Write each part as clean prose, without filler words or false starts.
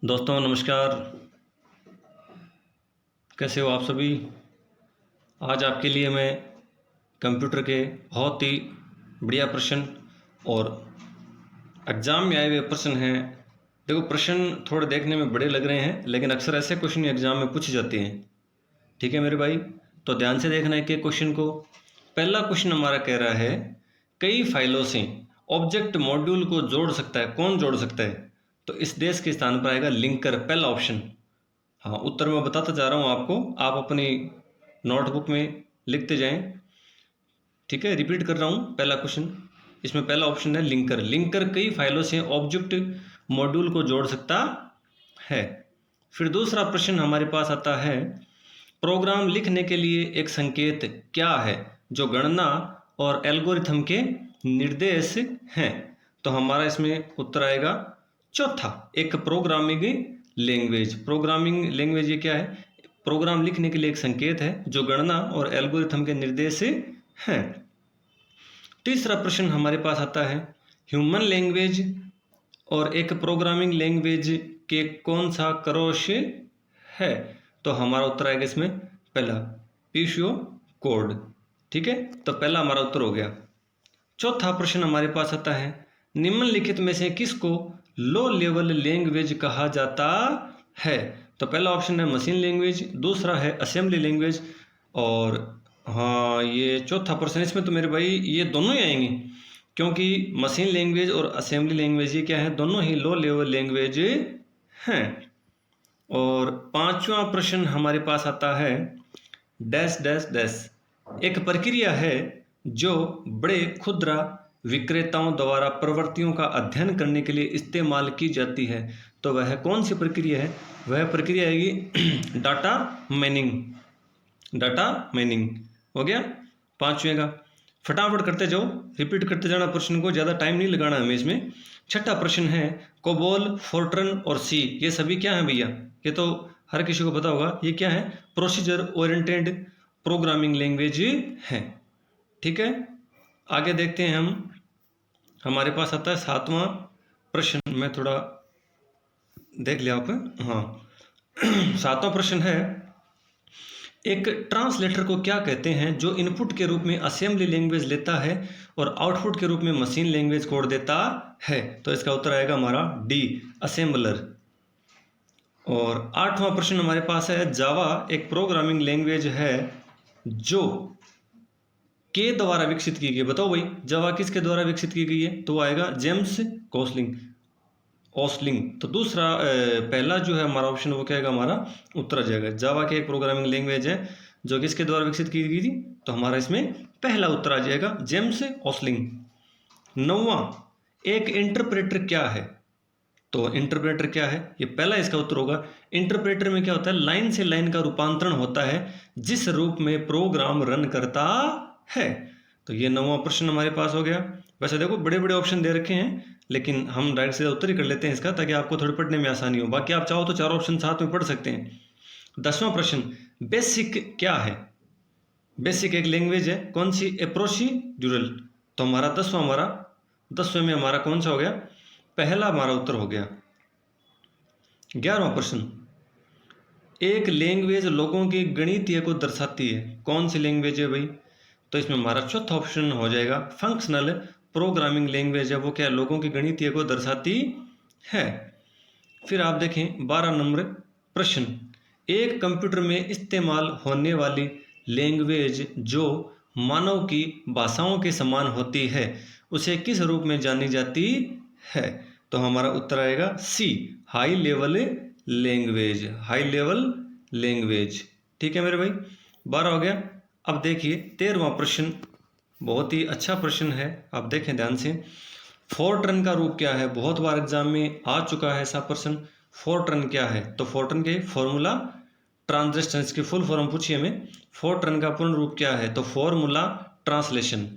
दोस्तों नमस्कार। कैसे हो आप सभी। आज आपके लिए मैं कंप्यूटर के बहुत ही बढ़िया प्रश्न और एग्ज़ाम में आए हुए प्रश्न हैं। देखो, प्रश्न थोड़े देखने में बड़े लग रहे हैं, लेकिन अक्सर ऐसे क्वेश्चन एग्ज़ाम में पूछे जाते हैं। ठीक है मेरे भाई, तो ध्यान से देखना है कि क्वेश्चन को। पहला क्वेश्चन हमारा कह रहा है, कई फाइलों से ऑब्जेक्ट मॉड्यूल को जोड़ सकता है, कौन जोड़ सकता है? तो इस देश के स्थान पर आएगा लिंकर, पहला ऑप्शन। हाँ, उत्तर मैं बताता जा रहा हूँ आपको, आप अपनी नोटबुक में लिखते जाएं। ठीक है, रिपीट कर रहा हूँ पहला क्वेश्चन। इसमें पहला ऑप्शन है लिंकर। लिंकर कई फाइलों से ऑब्जेक्ट मॉड्यूल को जोड़ सकता है। फिर दूसरा प्रश्न हमारे पास आता है, प्रोग्राम लिखने के लिए एक संकेत क्या है जो गणना और एल्गोरिथम के निर्देश हैं? तो हमारा इसमें उत्तर आएगा चौथा, एक प्रोग्रामिंग लैंग्वेज। प्रोग्रामिंग लैंग्वेज ये क्या है? प्रोग्राम लिखने के लिए एक संकेत है जो गणना और एल्गोरिथम के निर्देश हैं। तीसरा प्रश्न हमारे पास आता है, ह्यूमन लैंग्वेज और एक प्रोग्रामिंग लैंग्वेज के कौन सा क्रॉस है? तो हमारा उत्तर आएगा इसमें पहला, पीसियो कोड। ठीक है, तो पहला हमारा उत्तर हो गया। चौथा प्रश्न हमारे पास आता है, निम्नलिखित में से किसको लो लेवल लैंग्वेज कहा जाता है? तो पहला ऑप्शन है मशीन लैंग्वेज, दूसरा है असेंबली लैंग्वेज, और हाँ, ये चौथा प्रश्न, इसमें तो मेरे भाई ये दोनों ही आएंगे, क्योंकि मशीन लैंग्वेज और असेंबली लैंग्वेज ये क्या है, दोनों ही लो लेवल लैंग्वेज हैं। और पांचवा प्रश्न हमारे पास आता है, डैश डैश डैश एक प्रक्रिया है जो बड़े खुदरा विक्रेताओं द्वारा प्रवृत्तियों का अध्ययन करने के लिए इस्तेमाल की जाती है। तो वह कौन सी प्रक्रिया है? वह प्रक्रिया है डाटा माइनिंग। डाटा माइनिंग हो गया पांचवें का। फटाफट करते जाओ, रिपीट करते जाना प्रश्न को, ज़्यादा टाइम नहीं लगाना हमें इसमें। छठा प्रश्न है, कोबोल, फोर्ट्रन और सी, ये सभी क्या है भैया? ये तो हर किसी को पता होगा, ये क्या है? प्रोसीजर ओरिएंटेड प्रोग्रामिंग लैंग्वेज है। ठीक है, आगे देखते हैं हम। हमारे पास आता है सातवां प्रश्न, मैं थोड़ा देख लिया आप। हाँ सातवां प्रश्न है, एक ट्रांसलेटर को क्या कहते हैं जो इनपुट के रूप में असेंबली लैंग्वेज लेता है और आउटपुट के रूप में मशीन लैंग्वेज कोड देता है? तो इसका उत्तर आएगा हमारा डी, असेंबलर। और आठवां प्रश्न हमारे पास है, जावा एक प्रोग्रामिंग लैंग्वेज है जो के द्वारा विकसित की गई। बताओ भाई, जावा किसके द्वारा विकसित की गई है? तो वो आएगा जेम्स कोसलिंग, ओसलिंग। तो दूसरा पहला जो है हमारा ऑप्शन, वो क्या आएगा? हमारा उत्तर आ जाएगा, जावा के एक प्रोग्रामिंग लैंग्वेज है जो किसके द्वारा विकसित की गई थी? तो हमारा इसमें पहला उत्तर आ जाएगा जेम्स ओसलिंग। नौवां, एक इंटरप्रेटर क्या है? तो इंटरप्रेटर क्या है? ये पहला इसका उत्तर होगा। इंटरप्रेटर में क्या होता है? लाइन से लाइन का रूपांतरण होता है जिस रूप में प्रोग्राम रन करता है। तो ये नौवां प्रश्न हमारे पास हो गया। वैसे देखो, बड़े बड़े ऑप्शन दे रखे हैं, लेकिन हम डायरेक्ट से उत्तर ही कर लेते हैं इसका, ताकि आपको थोड़ी पढ़ने में आसानी हो। बाकी आप चाहो तो चार ऑप्शन साथ में पढ़ सकते हैं। 10वां प्रश्न, बेसिक क्या है? बेसिक एक लैंग्वेज है, कौन सी? प्रोसीड्यूरल। तो हमारा 10वें में हमारा कौन सा हो गया? पहला हमारा उत्तर हो गया। 11वां प्रश्न, एक लैंग्वेज लोगों की गणितीय को दर्शाती है, कौन सी लैंग्वेज है भाई? तो इसमें हमारा चौथा ऑप्शन हो जाएगा फंक्शनल प्रोग्रामिंग लैंग्वेज है, वो क्या? लोगों की गणितीय को दर्शाती है। फिर आप देखें 12 नंबर प्रश्न, एक कंप्यूटर में इस्तेमाल होने वाली लैंग्वेज जो मानव की भाषाओं के समान होती है उसे किस रूप में जानी जाती है? तो हमारा उत्तर आएगा C, high level language. High level language. ठीक है मेरे भाई, 12 हो गया। अब देखिए 13वां प्रश्न, बहुत ही अच्छा प्रश्न है, आप देखें ध्यान से। फोर्ट्रन का रूप क्या है? बहुत बार एग्जाम में आ चुका है ऐसा प्रश्न। फोर्ट्रन क्या है? तो फोर्ट्रन के फॉर्मूला ट्रांजिस्टर, की फुल फॉर्म पूछिए हमें, फोर्ट्रन का पूर्ण रूप क्या है? तो फॉर्मूला ट्रांसलेशन।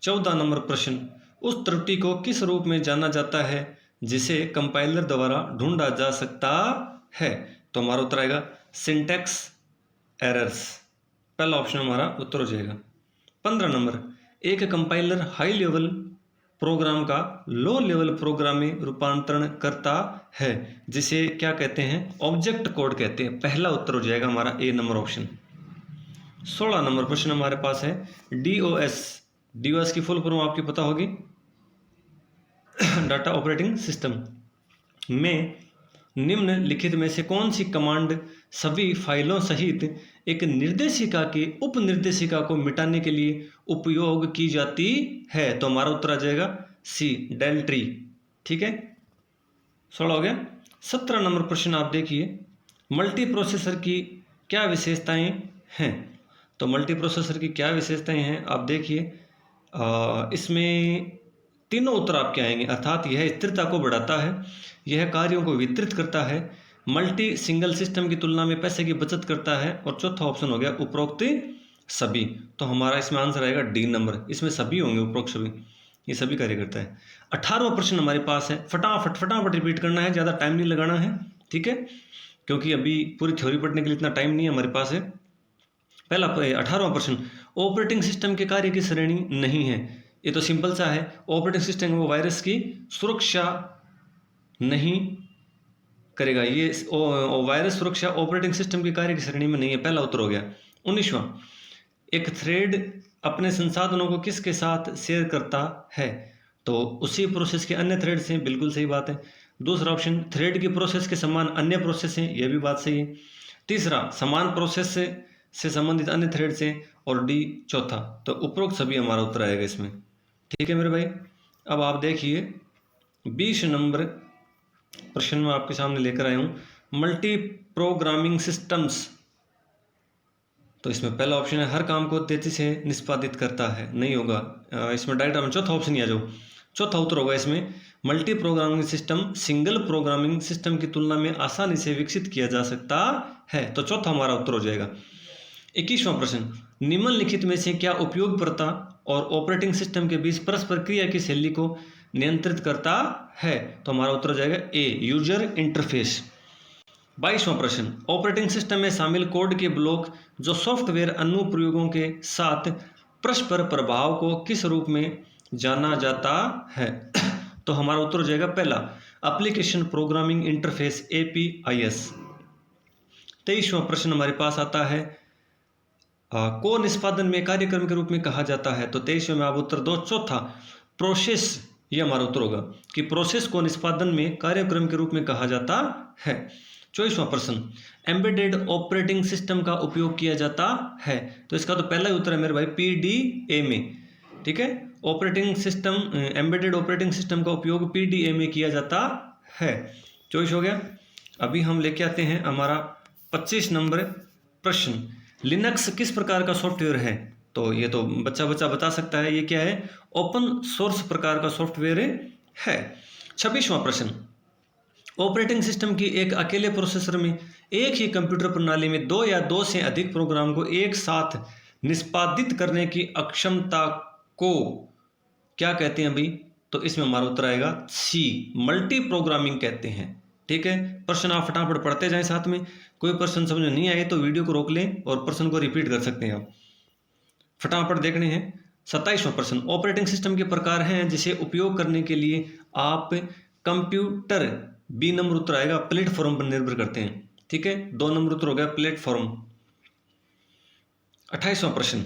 14 नंबर प्रश्न, उस त्रुटि को किस रूप में जाना जाता है जिसे कंपाइलर द्वारा ढूंढा जा सकता है? तो हमारा उत्तर आएगा सिंटैक्स एरर्स। पहला ऑप्शन हमारा उत्तर हो जाएगा। 15 नंबर, एक कंपाइलर हाई लेवल प्रोग्राम का लो लेवल प्रोग्राम में रूपांतरण करता है, जिसे क्या कहते हैं, ऑब्जेक्ट कोड कहते हैं। पहला उत्तर हो जाएगा हमारा ए नंबर ऑप्शन। 16 नंबर प्रश्न हमारे पास है DOS। DOS की फुल फॉर्म आपकी पता होगी, डाटा ऑपरेटिंग सिस्टम। में निम्नलिखित में से कौन सी कमांड सभी फाइलों सहित एक निर्देशिका की उप निर्देशिका को मिटाने के लिए उपयोग की जाती है? तो हमारा उत्तर आ जाएगा सी, डेल ट्री। ठीक है, 16 हो गया। 17 नंबर प्रश्न आप देखिए, मल्टी प्रोसेसर की क्या विशेषताएं हैं? तो मल्टी प्रोसेसर की क्या विशेषताएं हैं आप देखिए, इसमें तीनों उत्तर आपके आएंगे। अर्थात यह स्थिरता को बढ़ाता है, यह कार्यों को वितरित करता है, मल्टी सिंगल सिस्टम की तुलना में पैसे की बचत करता है, और चौथा ऑप्शन हो गया उपरोक्त सभी। तो हमारा इसमें आंसर आएगा डी नंबर, इसमें सभी होंगे, उपरोक्त सभी, ये सभी कार्य करता है। 18वां प्रश्न हमारे पास है, फटाफट रिपीट करना है, ज़्यादा टाइम नहीं लगाना है, ठीक है, क्योंकि अभी पूरी थ्योरी पढ़ने के लिए इतना टाइम नहीं है हमारे पास है। पहला 18वां प्रश्न, ऑपरेटिंग सिस्टम के कार्य की श्रेणी नहीं है। ये तो सिंपल सा है, ऑपरेटिंग सिस्टम वो वायरस की सुरक्षा नहीं करेगा, ये वायरस सुरक्षा ऑपरेटिंग सिस्टम के कार्य की श्रेणी में नहीं है, पहला उत्तर हो गया। 19वां, एक थ्रेड अपने संसाधनों को किसके साथ शेयर करता है? तो उसी प्रोसेस के अन्य थ्रेड से, बिल्कुल सही बात है। दूसरा ऑप्शन, थ्रेड की प्रोसेस के समान अन्य प्रोसेस हैं, यह भी बात सही है। तीसरा, समान प्रोसेस से संबंधित अन्य थ्रेड से, और डी चौथा। तो उपरोक्त सभी हमारा उत्तर आएगा इसमें। ठीक है मेरे भाई, अब आप देखिए 20 नंबर प्रश्न में आपके सामने लेकर आया हूँ, मल्टी प्रोग्रामिंग सिस्टम्स। तो इसमें पहला ऑप्शन है हर काम को तेजी से निष्पादित करता है, नहीं होगा, इसमें डायरेक्ट हम चौथा ऑप्शन ही आ जाओ। चौथा उत्तर होगा इसमें, multi programming system single programming system की तुलना में आसानी से विकसित किया जा सकता है। तो चौथा हमारा उत्तर हो जाएगा। 21वां प्रश्न, निम्नलिखित में से क्या उपयोगकर्ता और ऑपरेटिंग सिस्टम के बीच परस्पर क्रिया की शैली को नियंत्रित करता है? तो हमारा उत्तर हो जाएगा ए, यूजर इंटरफेस। 22वां प्रश्न, ऑपरेटिंग सिस्टम में शामिल कोड के ब्लॉक जो सॉफ्टवेयर अनुप्रयोगों के साथ परस्पर प्रभाव को किस रूप में जाना जाता है? तो हमारा उत्तर हो जाएगा पहला, एप्लीकेशन प्रोग्रामिंग इंटरफेस, APIS। 23वां प्रश्न हमारे पास आता है, को निष्पादन में कार्यक्रम के रूप में कहा जाता है? तो 23वें में आप उत्तर दो। चौथा, प्रोसेस, ये हमारा उत्तर होगा कि प्रोसेस को निष्पादन में कार्यक्रम के रूप में कहा जाता है। 24वां प्रश्न, एम्बेडेड ऑपरेटिंग सिस्टम का उपयोग किया जाता है? तो इसका तो पहला ही उत्तर है मेरे भाई, PDA में। ठीक है, operating system, embedded operating system का उपयोग PDA में किया जाता है। 24 हो गया। अभी हम लेके आते हैं हमारा 25 नंबर प्रश्न, लिनक्स किस प्रकार का सॉफ्टवेयर है? तो ये तो बच्चा बता सकता है, ये क्या है, ओपन सोर्स प्रकार का सॉफ्टवेयर है। 26वां प्रश्न, ऑपरेटिंग सिस्टम की एक अकेले प्रोसेसर में एक ही कंप्यूटर प्रणाली में 2 या 2 से अधिक प्रोग्राम को एक साथ निष्पादित करने की अक्षमता को क्या कहते हैं भाई? तो इसमें हमारा उत्तर आएगा सी, मल्टी प्रोग्रामिंग कहते हैं। ठीक है, प्रश्न आप फटाफट पढ़ते जाएं, साथ में कोई प्रश्न समझ में नहीं आए तो वीडियो को रोक लें और प्रश्न को रिपीट कर सकते हैं, आप फटाफट देखने हैं। 27वां प्रश्न, ऑपरेटिंग सिस्टम के प्रकार हैं जिसे उपयोग करने के लिए आप कंप्यूटर, बी नंबर उत्तर आएगा, प्लेटफॉर्म पर निर्भर करते हैं। ठीक है, 2 नंबर उत्तर हो गया प्लेटफॉर्म। 28वां प्रश्न,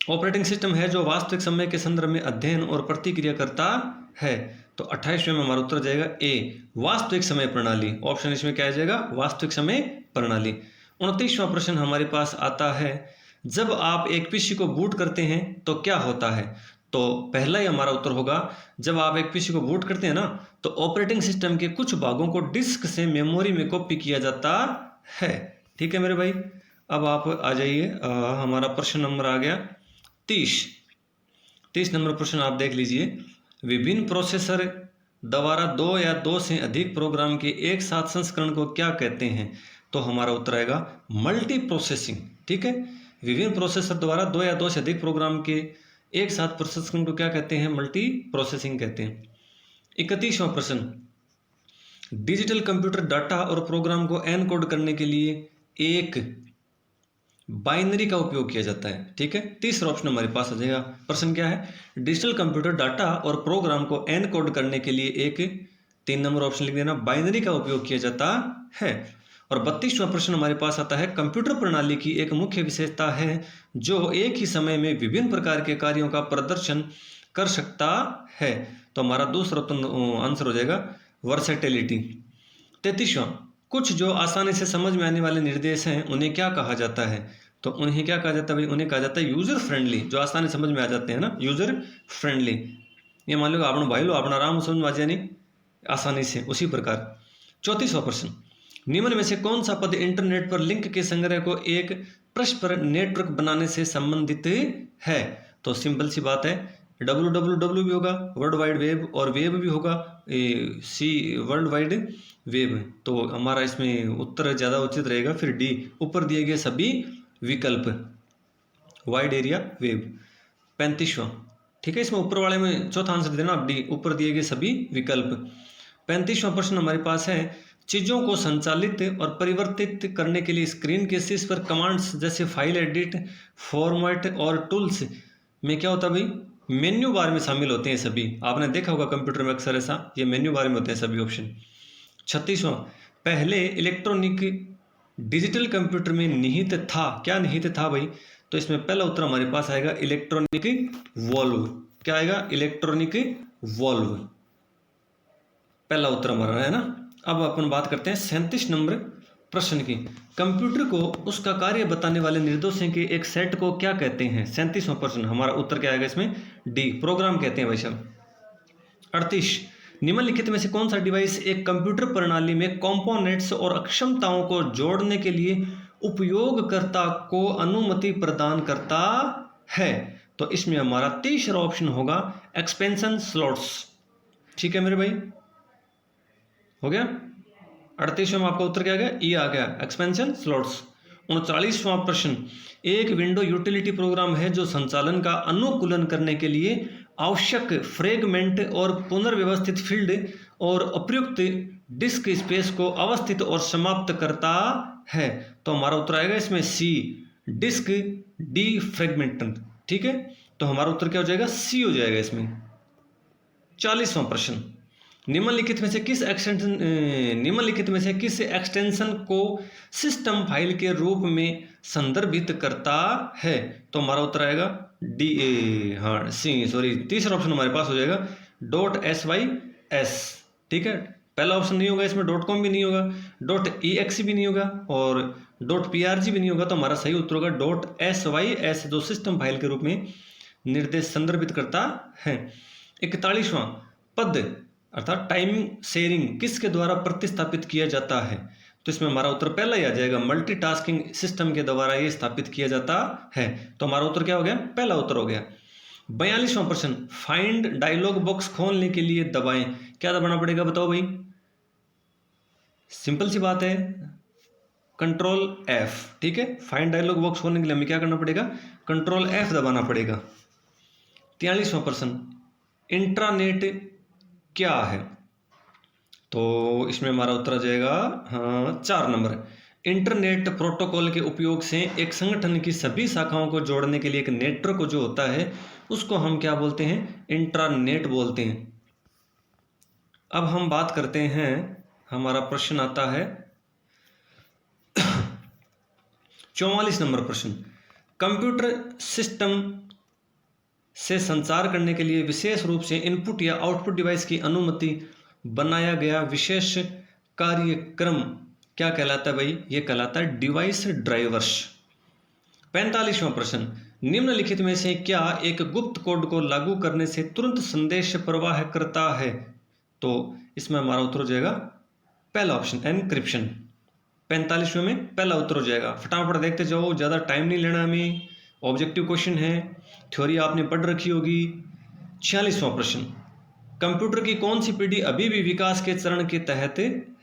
ऑपरेटिंग सिस्टम है जो वास्तविक समय के संदर्भ में अध्ययन और प्रतिक्रिया करता है? तो 28वें में हमारा उत्तर जाएगा ए, वास्तविक समय प्रणाली। ऑप्शन इसमें क्या आ जाएगा, वास्तविक समय प्रणाली। 29वां प्रश्न हमारे पास आता है, जब आप एक पीसी को बूट करते हैं तो क्या होता है? तो पहला ही हमारा उत्तर होगा, जब आप एक पीसी को बूट करते हैं ना, तो ऑपरेटिंग सिस्टम के कुछ भागों को डिस्क से मेमोरी में कॉपी किया जाता है। ठीक है मेरे भाई, अब आप आ जाइए, हमारा प्रश्न नंबर आ गया 30 नंबर प्रश्न आप देख लीजिए, विभिन्न प्रोसेसर द्वारा 2 या 2 से अधिक प्रोग्राम के एक साथ संस्करण को क्या कहते हैं? तो हमारा उत्तर आएगा मल्टी प्रोसेसिंग। ठीक है, विभिन्न प्रोसेसर द्वारा 2 या 2 से अधिक प्रोग्राम के एक साथ प्रसंस्करण को क्या कहते हैं? मल्टी प्रोसेसिंग कहते हैं। 31वां प्रश्न, डिजिटल कंप्यूटर डाटा और प्रोग्राम को एनकोड करने के लिए एक बाइनरी का उपयोग किया जाता है। ठीक है, तीसरा ऑप्शन हमारे पास आ जाएगा। प्रश्न क्या है, डिजिटल कंप्यूटर डाटा और प्रोग्राम को एनकोड करने के लिए एक 3 नंबर ऑप्शन लिख देना, बाइनरी का उपयोग किया जाता है। और 32वां प्रश्न हमारे पास आता है, कंप्यूटर प्रणाली की एक मुख्य विशेषता है जो एक ही समय में विभिन्न प्रकार के कार्यों का प्रदर्शन कर सकता है। तो हमारा दूसरा आंसर हो जाएगा वर्सेटिलिटी। 33वां, कुछ जो आसानी से समझ में आने वाले निर्देश हैं उन्हें क्या कहा जाता है। तो उन्हें क्या कहा जाता है भाई, उन्हें कहा जाता है यूजर फ्रेंडली, जो आसानी समझ में आ जाते हैं ना, यूजर फ्रेंडली। ये मान लो आपने भाई लो अपना आराम समझ में आ जाए नहीं आसानी से, उसी प्रकार। 34वां प्रश्न, निम्न में से कौन सा पद इंटरनेट पर लिंक के संग्रह को एक परस्पर नेटवर्क बनाने से संबंधित है। तो सिंपल सी बात है, www भी होगा, वर्ल्ड वाइड वेब, और वेब भी होगा सी वर्ल्ड वाइड वेब। तो हमारा इसमें उत्तर ज़्यादा उचित रहेगा फिर डी, ऊपर दिए गए सभी विकल्प, वाइड एरिया वेब। 35वां, ठीक है, इसमें ऊपर वाले में चौथा आंसर देना आप डी, ऊपर दिए गए सभी विकल्प। 35वां प्रश्न हमारे पास है, चीज़ों को संचालित और परिवर्तित करने के लिए स्क्रीन के शीर्ष पर कमांड्स जैसे फाइल एडिट, फॉर्मेट और टूल्स में क्या होता है भाई, मेन्यू बार में शामिल होते हैं सभी। आपने देखा होगा कंप्यूटर में अक्सर ऐसा, ये मेन्यू बार में होते हैं सभी ऑप्शन। 36वां, पहले इलेक्ट्रॉनिक डिजिटल कंप्यूटर में निहित था, क्या निहित था भाई। तो इसमें पहला उत्तर हमारे पास आएगा इलेक्ट्रॉनिक वॉल्व। क्या आएगा, इलेक्ट्रॉनिक वॉल्व, पहला उत्तर हमारा है ना। अब अपन बात करते हैं 37 नंबर प्रश्न की, कंप्यूटर को उसका कार्य बताने वाले निर्देशों के एक सेट को क्या कहते हैं। 37वां प्रश्न हमारा उत्तर क्या आएगा इसमें, डी, प्रोग्राम कहते हैं भाई साहब। 38, निम्नलिखित में से कौन सा डिवाइस एक कंप्यूटर प्रणाली में कंपोनेंट्स और अक्षमताओं को जोड़ने के लिए उपयोगकर्ता को अनुमति प्रदान करता है। तो इसमें हमारा तीसरा ऑप्शन होगा एक्सपेंशन स्लॉट्स। ठीक है मेरे भाई, हो गया। 38वां में आपका उत्तर क्या आ गया, ई आ गया, एक्सपेंशन स्लॉट्स। 39वां प्रश्न, एक विंडो यूटिलिटी प्रोग्राम है जो संचालन का अनुकूलन करने के लिए आवश्यक फ्रेगमेंट और पुनर्व्यवस्थित फील्ड और अप्रयुक्त डिस्क स्पेस को अवस्थित और समाप्त करता है। तो हमारा उत्तर आएगा इसमें सी, डिस्क डी फ्रेगमेंट। ठीक है, तो हमारा उत्तर क्या हो जाएगा, सी हो जाएगा इसमें। 40वां प्रश्न, निम्नलिखित में से किस एक्सटेंशन को सिस्टम फाइल के रूप में संदर्भित करता है। तो हमारा उत्तर आएगा डी, हाँ सी, सॉरी, तीसरा ऑप्शन हमारे पास हो जाएगा .sys। ठीक है, पहला ऑप्शन नहीं होगा इसमें, .com भी नहीं होगा, .exe भी नहीं होगा और .prg भी नहीं होगा। तो हमारा सही उत्तर होगा .sys, जो सिस्टम फाइल के रूप में निर्देश संदर्भित करता है। 41वां, पद अर्थात टाइम शेयरिंग किसके द्वारा प्रतिस्थापित किया जाता है। तो इसमें हमारा उत्तर पहला ही आ जाएगा, मल्टीटास्किंग सिस्टम के द्वारा ये स्थापित किया जाता है। तो हमारा उत्तर क्या हो गया, पहला उत्तर हो गया। 42वां प्रश्न, फाइंड डायलॉग बॉक्स खोलने के लिए दबाएं, क्या दबाना पड़ेगा बताओ भाई। सिंपल सी बात है, कंट्रोल F। ठीक है, फाइंड डायलॉग बॉक्स खोलने के लिए हमें क्या करना पड़ेगा, कंट्रोल F दबाना पड़ेगा। 43वां प्रश्न, इंट्रानेट क्या है। तो इसमें हमारा उत्तर आ जाएगा हाँ 4 नंबर, इंटरनेट प्रोटोकॉल के उपयोग से एक संगठन की सभी शाखाओं को जोड़ने के लिए एक नेटवर्क जो होता है उसको हम क्या बोलते हैं, इंट्रानेट बोलते हैं। अब हम बात करते हैं, हमारा प्रश्न आता है 44 नंबर प्रश्न, कंप्यूटर सिस्टम से संचार करने के लिए विशेष रूप से इनपुट या आउटपुट डिवाइस की अनुमति बनाया गया विशेष कार्यक्रम क्या कहलाता है भाई, ये कहलाता है डिवाइस ड्राइवर्स। 45वां प्रश्न, निम्नलिखित में से क्या एक गुप्त कोड को लागू करने से तुरंत संदेश प्रवाह करता है। तो इसमें हमारा उत्तर हो जाएगा पहला ऑप्शन, एनक्रिप्शन। 45वें में पहला उत्तर हो जाएगा। फटाफट देखते जाओ, ज़्यादा टाइम नहीं लेना हमें, ऑब्जेक्टिव क्वेश्चन है, थ्योरी आपने पढ़ रखी होगी। 46वां प्रश्न, कंप्यूटर की कौन सी पीढ़ी अभी भी विकास के चरण के तहत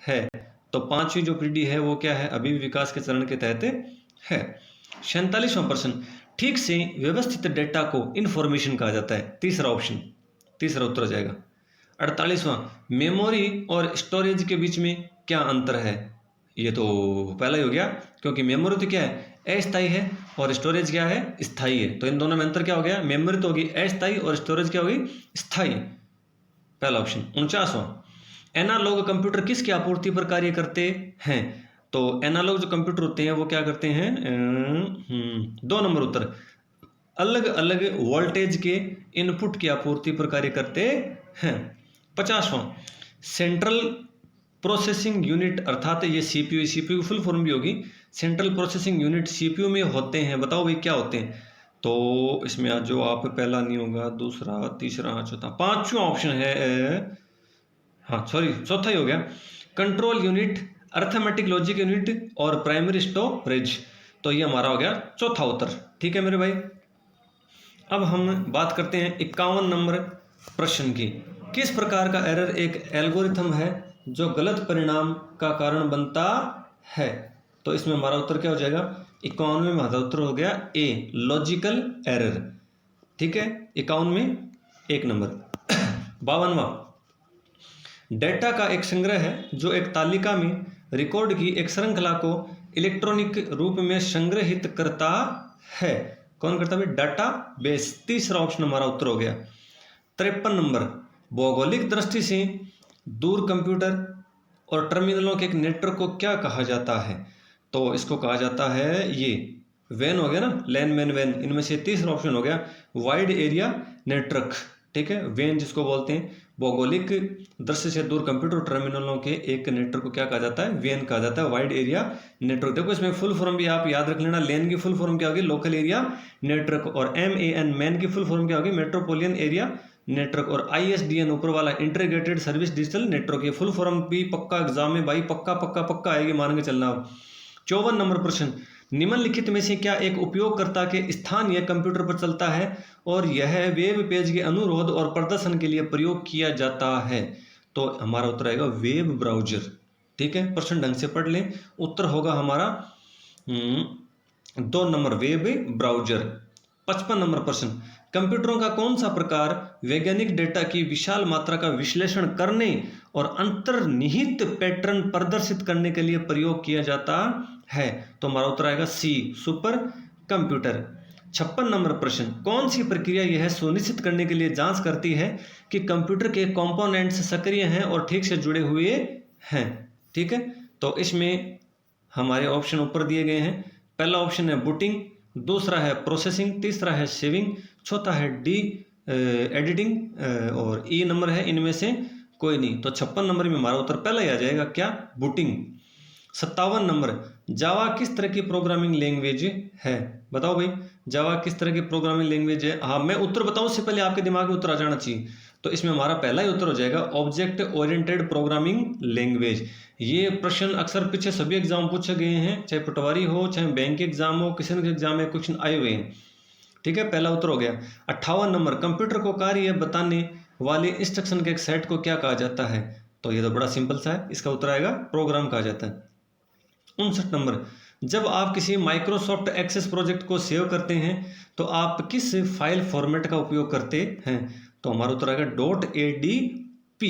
है। तो 5वीं जो पीढ़ी है वो क्या है, अभी भी विकास के चरण के तहत है। 47वां प्रश्न, ठीक से व्यवस्थित डेटा को इंफॉर्मेशन कहा जाता है। तीसरा ऑप्शन, तीसरा उत्तर हो जाएगा। 48वां, मेमोरी और स्टोरेज के बीच में क्या अंतर है। ये तो पहला ही हो गया, क्योंकि मेमोरी तो क्या है, अस्थाई है और स्टोरेज क्या है, स्थाई है। तो इन दोनों में अंतर क्या हो गया, मेमोरी तो होगी अस्थाई और स्टोरेज क्या होगी, स्थाई। पहला ऑप्शन। 49वां, एनालॉग कंप्यूटर किसकी आपूर्ति पर कार्य करते हैं? तो एनालॉग जो कंप्यूटर होते हैं वो क्या करते हैं, 2 नंबर उत्तर, अलग अलग वोल्टेज के इनपुट की आपूर्ति पर कार्य करते हैं। 50वां, सेंट्रल प्रोसेसिंग यूनिट अर्थात ये सीपीयू, सीपीयू फुल फॉर्म भी होगी, सेंट्रल प्रोसेसिंग यूनिट सीपीयू में होते हैं। बताओ भाई क्या होते हैं? तो इसमें आज जो आप पहला नहीं होगा, दूसरा, तीसरा, चौथा, 5वां ऑप्शन है, हाँ सॉरी चौथा ही हो गया, control unit, arithmetic logic unit और प्राइमरी स्टोरेज। तो ये हमारा हो गया चौथा उत्तर। ठीक है मेरे भाई। अब हम बात करते हैं 51 नंबर प्रश्न की। किस प्रकार का एरर एक एल्गोरिथम है जो गलत परिणाम का कारण बनता है? तो इसमें हमारा उत्तर क्या हो जाएगा, 51 में हमारा उत्तर हो गया ए, लॉजिकल एरर। ठीक है, 51 में 1 नंबर। 52वां, डेटा का एक संग्रह है जो एक तालिका में रिकॉर्ड की एक श्रृंखला को इलेक्ट्रॉनिक रूप में संग्रहित करता है। कौन करता है? Data base. तीसरा ऑप्शन हमारा उत्तर हो गया। 53 नंबर, भौगोलिक दृष्टि से दूर कंप्यूटर और टर्मिनलों के एक नेटवर्क को क्या कहा जाता है? तो इसको कहा जाता है, ये वैन हो गया ना, लैन मैन वैन, इनमें से तीसरा ऑप्शन हो गया वाइड एरिया नेटवर्क। ठीक है, वैन जिसको बोलते हैं, भौगोलिक दृष्टि से दूर कंप्यूटर टर्मिनलों के एक नेटवर्क को क्या कहा जाता है? वैन कहा जाता है, वाइड एरिया नेटवर्क। देखो इसमें फुल फॉर्म भी आप याद रख लेना, लैन की फुल फॉर्म क्या होगी, लोकल एरिया नेटवर्क, और MAN मैन की फुल फॉर्म क्या होगी, मेट्रोपोलियन एरिया नेटवर्क, और ISDN ऊपर वाला इंटीग्रेटेड सर्विस डिजिटल नेटवर्क। ये फुल फॉर्म भी पक्का एग्जाम में भाई पक्का पक्का पक्का आएगी, मान के चलना। 54 नंबर प्रश्न, निम्नलिखित में से क्या एक उपयोगकर्ता के स्थानीय कंप्यूटर पर चलता है और यह वेब पेज के अनुरोध और प्रदर्शन के लिए प्रयोग किया जाता है? तो हमारा उत्तर आएगा वेब ब्राउजर। ठीक है, प्रश्न ढंग से पढ़ लें, उत्तर होगा हमारा 2 नंबर, वेब ब्राउजर। 55 नंबर प्रश्न, कंप्यूटरों का कौन सा प्रकार वैज्ञानिक डेटा की विशाल मात्रा का विश्लेषण करने और अंतर्निहित पैटर्न प्रदर्शित करने के लिए प्रयोग किया जाता है? तो हमारा उत्तर आएगा सी, सुपर कंप्यूटर। 56 नंबर प्रश्न, कौन सी प्रक्रिया यह सुनिश्चित करने के लिए जांच करती है कि कंप्यूटर के कंपोनेंट्स सक्रिय हैं और ठीक से जुड़े हुए हैं? ठीक है, तो इसमें हमारे ऑप्शन ऊपर दिए गए हैं। पहला ऑप्शन है बूटिंग, दूसरा है प्रोसेसिंग, तीसरा है सेविंग, चौथा है एडिटिंग और ई नंबर है इनमें से कोई नहीं। तो 56 नंबर में हमारा उत्तर पहला ही आ जाएगा, क्या? बूटिंग। 57 नंबर, जावा किस तरह की प्रोग्रामिंग लैंग्वेज है? बताओ भाई, जावा किस तरह की प्रोग्रामिंग लैंग्वेज है? हाँ, मैं उत्तर बताऊं उससे पहले आपके दिमाग में उत्तर आ जाना चाहिए। तो इसमें हमारा पहला ही उत्तर हो जाएगा ऑब्जेक्ट ओरिएंटेड प्रोग्रामिंग लैंग्वेज। ये प्रश्न अक्सर पीछे सभी एग्जाम पूछे गए हैं, चाहे पटवारी हो, चाहे बैंक के एग्जाम हो, किसी न एग्जाम में क्वेश्चन आए हुए हैं। ठीक है, पहला उत्तर हो गया। 58 नंबर, कंप्यूटर को कार्य बताने वाले इंस्ट्रक्शन के एक सेट को क्या कहा जाता है? तो ये तो बड़ा सिंपल सा है, इसका उत्तर आएगा प्रोग्राम कहा जाता है। 59 नंबर, जब आप किसी माइक्रोसॉफ्ट एक्सेस प्रोजेक्ट को सेव करते हैं तो आप किस फाइल फॉर्मेट का उपयोग करते हैं? तो हमारा उत्तर आएगा .adp।